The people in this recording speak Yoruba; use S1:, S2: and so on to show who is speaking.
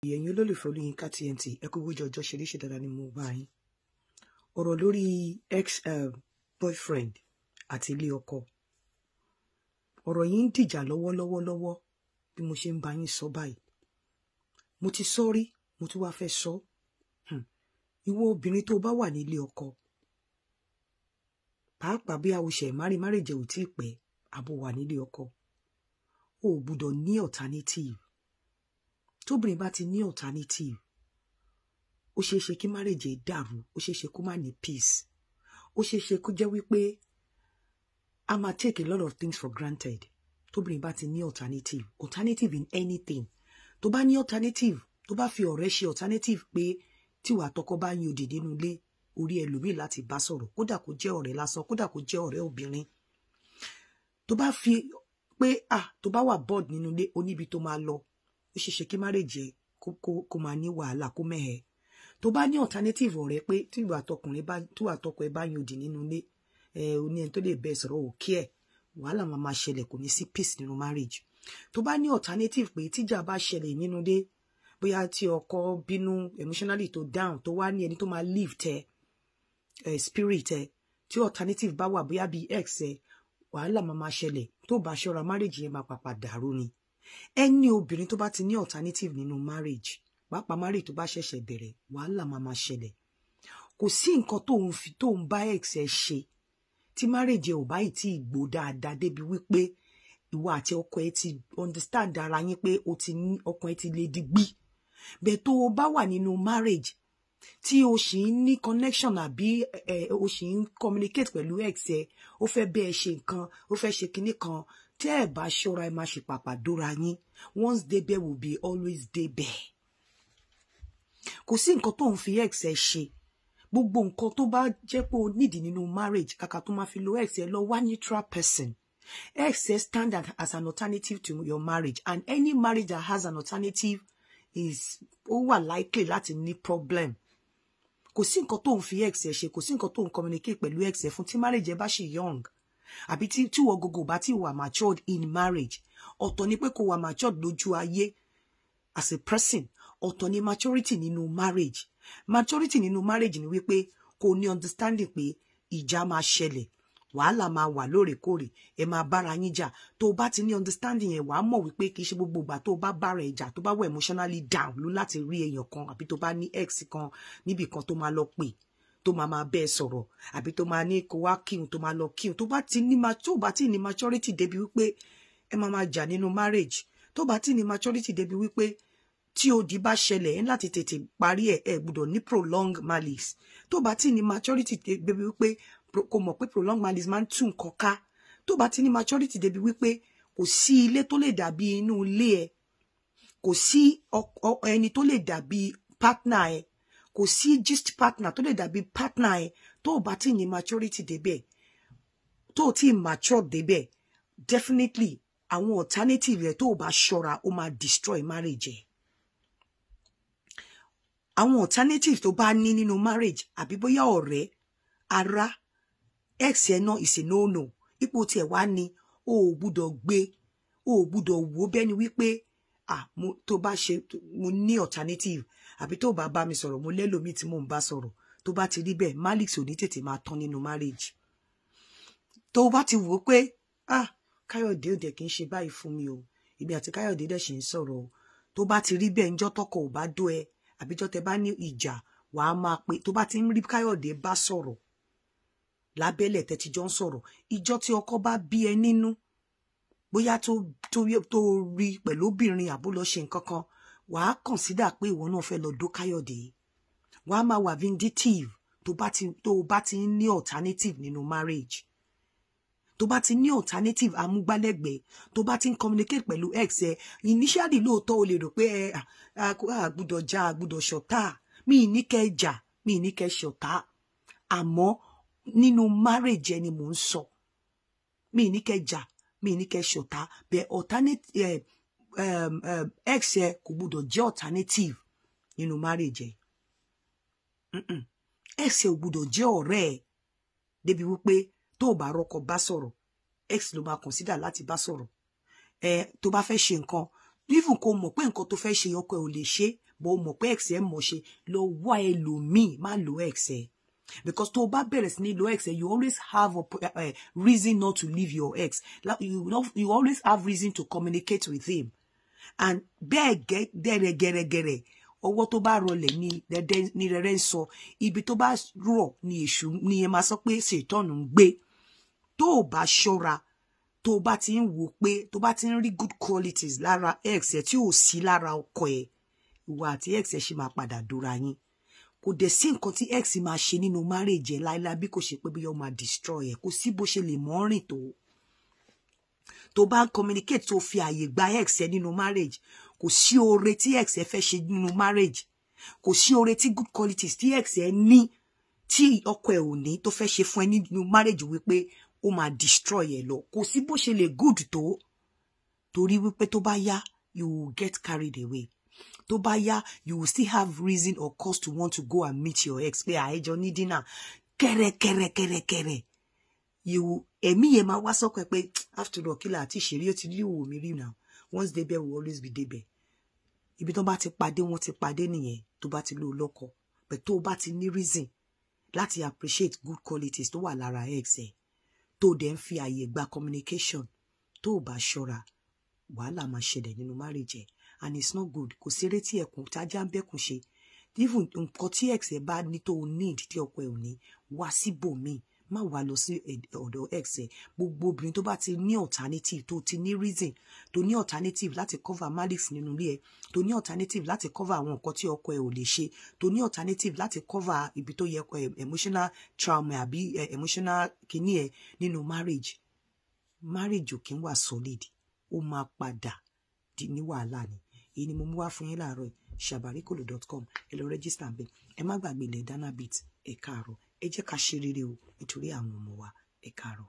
S1: Ẹ̀yin olólùfẹ́ Olúyinká TNT ẹ kú bójú ọjọ́ ṣe dáadáa ni mo bá yín. Ọ̀rọ̀ lórí ex boyfriend àti ilé ọkọ. Ọ̀rọ̀ yìí ń dìjà lọ́wọ́ bí mo ṣe ń bá yín sọ báyìí. Mo ti sọ rí, mo tún wá fẹ́ sọ. Ìwọ obìnrin tó bá wà nílé ọkọ, pàápàá bí àwòṣe márìjẹ ò tí ì pẹ́, àbò wà nílé ọkọ, o ò gbúdọ̀ ní alternative. Tóbìnrin bá ti ní alternative, ó ṣeé ṣe kí marriage dàrú, ó ṣeé ṣe kó má ní peace, ó ṣeé ṣe kó jẹ́ wípé a máa take a lot of things for granted. Tóbìnrin bá ti ní alternative in anything. Tó bá ní alternative, tó bá fi ọ̀rẹ́ ṣe alternative pé tíwà tọkọ bá yin òdì nínú ilé, orí ẹlòmíì láti bá sọ̀rọ̀, kódà kó jẹ́ ọ̀rẹ́ lásán, kódà kó jẹ́ ọ̀rẹ́ obìnrin. Tó bá fi pé tó bá wà bored nínú ilé, oníbi tó máa lọ, ó ṣeé ṣe kí marriage kó máa ní wàhálà, kó mẹ́hẹ. Tó bá ní alternative ọ̀rẹ́ pé tíwà tọkọ ẹ bá yin òdì nínú ilé, oní ẹni tó lè bẹ́ẹ̀ sọ̀rọ̀ ò kí ẹ̀, wàhálà máa ṣẹlẹ̀, kò ní sí peace nínú marriage. Tó bá ní alternative pé tíjà bá ṣẹlẹ̀ nínú ilé, bóyá tí ọkọ bínú emotionally tó down, tó wá ní ẹni tó máa lift spirit tí alternative bá wà bóyá bí ex wàhálà máa ṣẹlẹ̀. Tó bá ṣọ́ra, marriage yẹn máa pàpà dàrú ni. Ẹni obìnrin tó bá ti ní alternative nínú marriage, pàápàá marriage tó bá ṣẹ̀ṣẹ̀ bẹ̀rẹ̀, wàhálà máa ṣẹlẹ̀. Kò sí nǹkan tó ń bá ex ṣe tí marriage ò bá ì tí ì gbó dáadáa débi wípé ìwọ àti ọkọ ẹ ti understand ara yín pé ọkọ ẹ ti lè digbí. Bẹ́ẹ̀ tó o bá wà nínú marriage tí o sì ń ní connection àbí o sì ń communicate pẹ̀lú ex ẹ, ó fẹ́ bẹ́ẹ̀ ṣe nǹkan, ó fẹ́ ṣe kinní kan, tẹ́ ẹ bá ṣọ́ra ẹ máa ṣe pàpà dóra yín. Once dey there will be always dey there. Kò sí nǹkan tó ń fi ex ẹ ṣe. Gbogbo nǹkan tó bá jẹ́ pé o nídìí nínú marriage, kàkà tó máa fi lo ex ẹ, lọ wá neutral person. Ex ẹ stand as an alternative to your marriage, and any marriage that has an alternative is likely láti ní problem. Kò sí nǹkan tó ń fi ex ẹ ṣe, kò sí nǹkan tó ń communicate pẹ̀lú ex ẹ fún tí marriage ẹ bá ṣì young. Àbí tí wọ́n gogo bá ti wà matured in marriage. Ọ̀tọ̀ ni pé kó wà matured lójú ayé as a person. Ọ̀tọ̀ ni maturity nínú marriage. Maturity nínú marriage ni wípé kò ní understanding pé ìjà máa ṣẹlẹ̀, wàhálà máa wà lóòrèkóòrè, ẹ máa bára yín jà. Tó bá ti ní understanding yẹn, wàá mọ̀ wípé kì í ṣe gbogbo ìgbà tó bá bára ẹ jà, tó bá wà emotionally down ló láti rí èèyàn kan, àbí tó bá ní ex kan níbì kan tó máa lọ pè, tó máa bẹ́ẹ̀ sọ̀rọ̀, àbí tó máa ní kó wá kíhun, tó máa lọ kíhun. Tó bá ti ní maturity débi wípé ẹ máa jà nínú marriage. Tó bá ti ní maturity débi wípé tí odi bá ṣẹlẹ̀ ẹ láti tètè parí ẹ gbọ́dọ̀ ní prolong malice. Tó bá ti ní maturity débi wípé kò mọ̀ pé prolong malice máa ń tún nǹkan ká. Tó bá ti ní maturity débi wípé kò sí ilé tó lè dàbí inú ilé ẹ, kò sí ẹni tó lè dàbí partner ẹ, kò sí gist partner tó lè dàbí partner ẹ. Tó bá ti ní maturity débẹ̀, tó ti mature débẹ̀, definitely àwọn alternative rẹ̀ tó bá ṣọ́ra ó máa destroy marriage ẹ. Àwọn alternative tó bá ní nínú marriage, àbí bóyá ọ̀rẹ́, ará, ex ẹ náà is a no. Ipò tí ẹ wá ní, o ò gbúdọ̀ gbé, o ò gbúdọ̀ wò bẹ́ni wípé tó bá ṣe mo ní alternative, àbí tó bá bá mi sọ̀rọ̀, mo lẹ́lòmíì tí mò ń bá sọ̀rọ̀. Tó bá ti rí bẹ́ẹ̀, malice ò ní tètè máa tán nínú marriage. Tó bá ti wò pé Káyọ̀dé ò dẹ̀ kí ń ṣe báyìí fún mi o, ibi àti Káyọ̀dé dẹ̀ ṣì ń sọ̀rọ̀ o. Tó bá ti rí bẹ́ẹ̀, ńjọ́ tọkọ ò bá dó ẹ, àbíjọ́ tẹ bá ní ìjà, wàá máa pé tó bá ti ń rí Káyọ̀dé bá sọ̀rọ̀ lábẹ́lẹ̀ tẹ́ ti jọ ń sọ̀rọ̀, ìjọ́ tí ọkọ bá bí ẹ nínú, bóyá tó rí pẹ̀lú obìnrin àbó lọ ṣe nǹkan kan, wàá consider pé ìwọ náà fẹ́ lọ dó Káyọ̀dé. Wàá máa wà vindictive tó bá ti ní alternative nínú marriage. Tó bá ti ní alternative amúgbálẹ́gbẹ̀ẹ́, tó bá ti ń communicate pẹ̀lú ex ẹ, initially lóòótọ́ o lè rò pé àgbùdọ̀ jà, àgbùdọ̀ ṣọ̀tá, mi ní kẹ́ jà, mi ní kẹ́ ṣọ̀tá. Àmọ́ nínú marriage ẹni mò ń sọ, mi ní kẹ́ jà, mi ní kẹ́ ṣọ̀tá. Bẹ́ẹ̀ alternative ex ẹ kò gbúdọ̀ jẹ́ alternative nínú marriage ẹ. Ex ẹ ò gbúdọ̀ jẹ́ ọ̀rẹ́ ẹ débi wípé tó bá rọ́kọ bá sọ̀rọ̀, ex ló máa consider láti bá sọ̀rọ̀. Tó bá fẹ́ ṣe nǹkan, even kò mọ̀ pé nǹkan tó fẹ́ ṣe ọkọ ẹ ò lè ṣe, bó mọ̀ pé ex ẹ mọ̀ ṣe lọ wá ẹlòmíì má lo ex ẹ because tó bá bẹ̀rẹ̀ sí ní lo ex ẹ you always have a reason not to leave your ex you always have reason to communicate with him and bẹ́ẹ̀ gẹ́rẹ́gẹ́rẹ́ ọwọ́ tó bá rọlẹ̀ ní rẹ̀rẹ̀ ń sọ ibi tó bá rọ̀ ní èṣù ní ẹ máa sọ pé ṣètọ́nù ń gbé tó bá ṣọ́ra tó bá ti ń wò pé tó bá ti ń rí good qualities lára ex ẹ tí ò sí lára ọkọ ẹ ìwà àti ex ẹ ṣe máa padà dóra yín kò dẹ̀ sí nǹkan tí ex máa ṣe nínú marriage ẹ láíláí bí kò ṣe pé bí ó máa destroy ẹ kò sí bó ṣe lè mọ́ rìn tó bá communicate tó fi àyè gba ex ẹ nínú marriage kò sí oore tí ex ẹ fẹ́ ṣe nínú marriage kò sí oore tí good qualities tí ex ẹ ní tí ọkọ ẹ ò ní tó fẹ́ ṣe fún ẹ nínú marriage wípé ó máa destroy ẹ lọ kò sí bó ṣe lè good tó torí wípé tó bá yá you will get carried away tó bá yá you will still have reason or cause to want to go and meet your ex pé àìjọ ní dinner kẹrẹkẹrẹkẹrẹkẹrẹ ẹ̀mí yẹn máa wá sọ́kàn pé after all kílà àti ìṣeré ó ti rí òwò mi rí now once débẹ̀ will always be débẹ̀ ibi tó bá ti pàdé wọn ti pàdé nìyẹn tó bá ti lò lọ́kọ but tó bá ti ní reason láti appreciate good qualities tó wà lára ex ẹ tó dẹ̀ ń fi àyè gba communication tó bá ṣọ́ra wàhálà máa ṣẹlẹ̀ nínú marriage ẹ and it's not good kò sí eré tí ẹkùn tájá ń bẹ́kùn ṣe even nǹkan tí ex ẹ bá ní tó need tí ọkọ ẹ ò ní wá síbòmíì má wá lọ sí ọ̀dọ̀ ex ẹ gbogbo obìnrin tó bá ti ní alternative tó ti ní reason tó ní alternative láti cover malice nínú ilé ẹ tó ní alternative láti cover àwọn nǹkan tí ọkọ ẹ ò lè ṣe tó ní alternative láti cover ibi tó yẹ emotional trauma àbí emotional kíní ẹ nínú marriage ò kí ń wà solid ó máa padà di ní wàhálà ni èyí ni mo mú wá fún yín láàárọ̀ shabarikolo.com ẹ lọ register ń bẹ ẹ má gbàgbé ilẹ̀ Danabit ẹ káàárọ̀ ẹ jẹ́ ká ṣe rere o nítorí àwọn ọmọ wa ẹ káàárọ̀.